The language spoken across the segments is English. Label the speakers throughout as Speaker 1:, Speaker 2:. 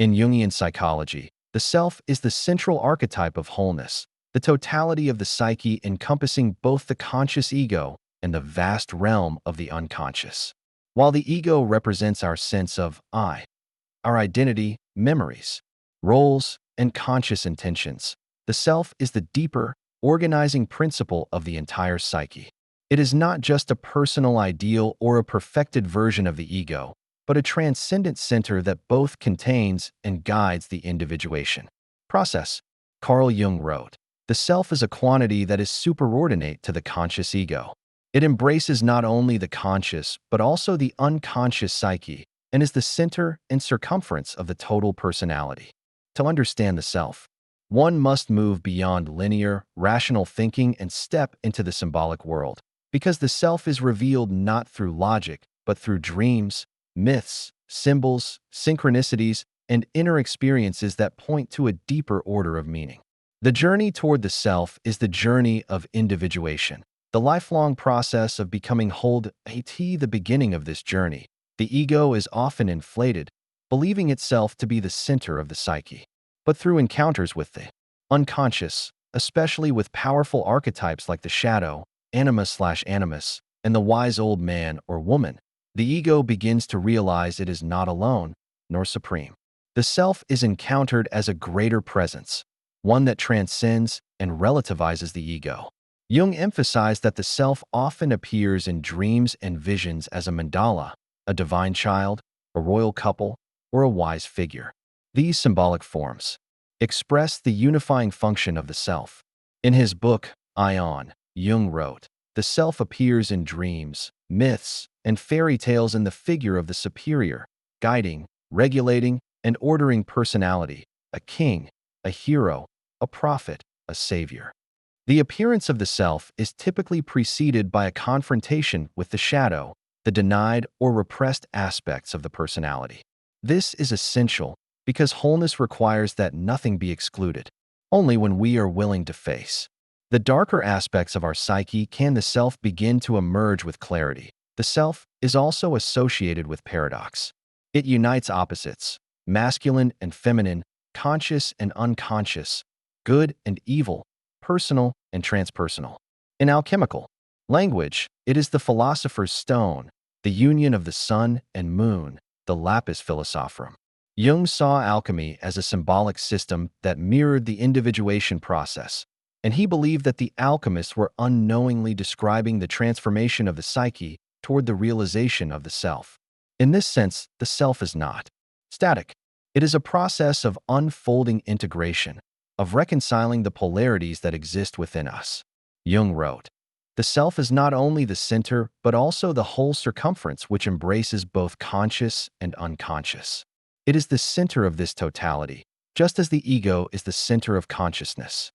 Speaker 1: In Jungian psychology, the self is the central archetype of wholeness, the totality of the psyche encompassing both the conscious ego and the vast realm of the unconscious. While the ego represents our sense of I, our identity, memories, roles, and conscious intentions, the self is the deeper, organizing principle of the entire psyche. It is not just a personal ideal or a perfected version of the ego, but a transcendent center that both contains and guides the individuation process. Carl Jung wrote, "The self is a quantity that is superordinate to the conscious ego. It embraces not only the conscious, but also the unconscious psyche, and is the center and circumference of the total personality." To understand the self, one must move beyond linear, rational thinking and step into the symbolic world, because the self is revealed not through logic, but through dreams, myths, symbols, synchronicities, and inner experiences that point to a deeper order of meaning. The journey toward the self is the journey of individuation, the lifelong process of becoming whole. At the beginning of this journey, the ego is often inflated, believing itself to be the center of the psyche. But through encounters with the unconscious, especially with powerful archetypes like the shadow, anima/animus, and the wise old man or woman, the ego begins to realize it is not alone, nor supreme. The self is encountered as a greater presence, one that transcends and relativizes the ego. Jung emphasized that the self often appears in dreams and visions as a mandala, a divine child, a royal couple, or a wise figure. These symbolic forms express the unifying function of the self. In his book, Ion, Jung wrote, "The self appears in dreams, myths, and fairy tales in the figure of the superior, guiding, regulating, and ordering personality, a king, a hero, a prophet, a savior." The appearance of the self is typically preceded by a confrontation with the shadow, the denied or repressed aspects of the personality. This is essential because wholeness requires that nothing be excluded. Only when we are willing to face the darker aspects of our psyche can the self begin to emerge with clarity. The self is also associated with paradox. It unites opposites, masculine and feminine, conscious and unconscious, good and evil, personal and transpersonal. In alchemical language, it is the philosopher's stone, the union of the sun and moon, the lapis philosophorum. Jung saw alchemy as a symbolic system that mirrored the individuation process, and he believed that the alchemists were unknowingly describing the transformation of the psyche toward the realization of the self. In this sense, the self is not static. It is a process of unfolding integration, of reconciling the polarities that exist within us. Jung wrote, "The self is not only the center, but also the whole circumference which embraces both conscious and unconscious. It is the center of this totality, just as the ego is the center of consciousness.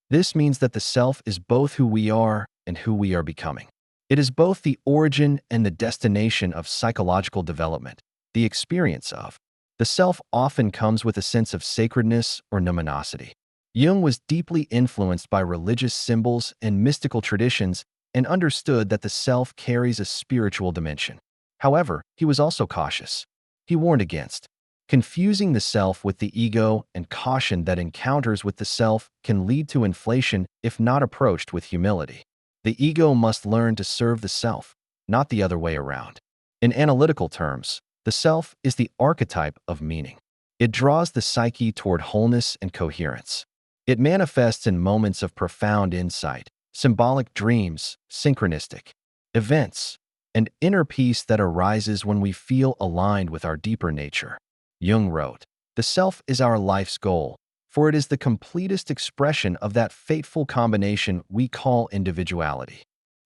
Speaker 1: This means that the self is both who we are and who we are becoming. It is both the origin and the destination of psychological development, the experience of. The self often comes with a sense of sacredness or numinosity." Jung was deeply influenced by religious symbols and mystical traditions and understood that the self carries a spiritual dimension. However, he was also cautious. He warned against confusing the self with the ego and cautioned that encounters with the self can lead to inflation if not approached with humility. The ego must learn to serve the self, not the other way around. In analytical terms, the self is the archetype of meaning. It draws the psyche toward wholeness and coherence. It manifests in moments of profound insight, symbolic dreams, synchronistic events, and inner peace that arises when we feel aligned with our deeper nature. Jung wrote, "The self is our life's goal, for it is the completest expression of that fateful combination we call individuality."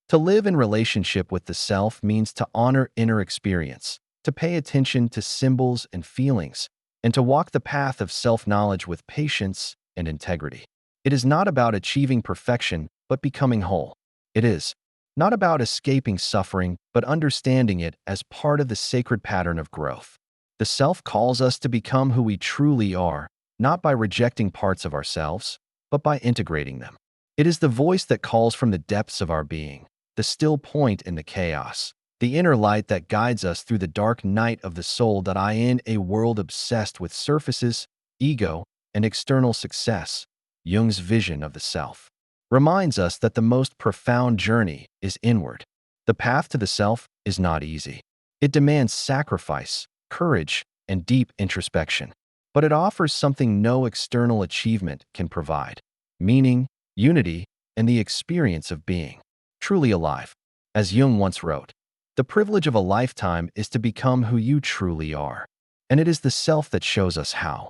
Speaker 1: To live in relationship with the self means to honor inner experience, to pay attention to symbols and feelings, and to walk the path of self-knowledge with patience and integrity. It is not about achieving perfection, but becoming whole. It is not about escaping suffering, but understanding it as part of the sacred pattern of growth. The self calls us to become who we truly are, not by rejecting parts of ourselves, but by integrating them. It is the voice that calls from the depths of our being, the still point in the chaos, the inner light that guides us through the dark night of the soul. In a world obsessed with surfaces, ego, and external success, Jung's vision of the self reminds us that the most profound journey is inward. The path to the self is not easy. It demands sacrifice, courage, and deep introspection. But it offers something no external achievement can provide: meaning, unity, and the experience of being truly alive. As Jung once wrote, "The privilege of a lifetime is to become who you truly are." And it is the self that shows us how.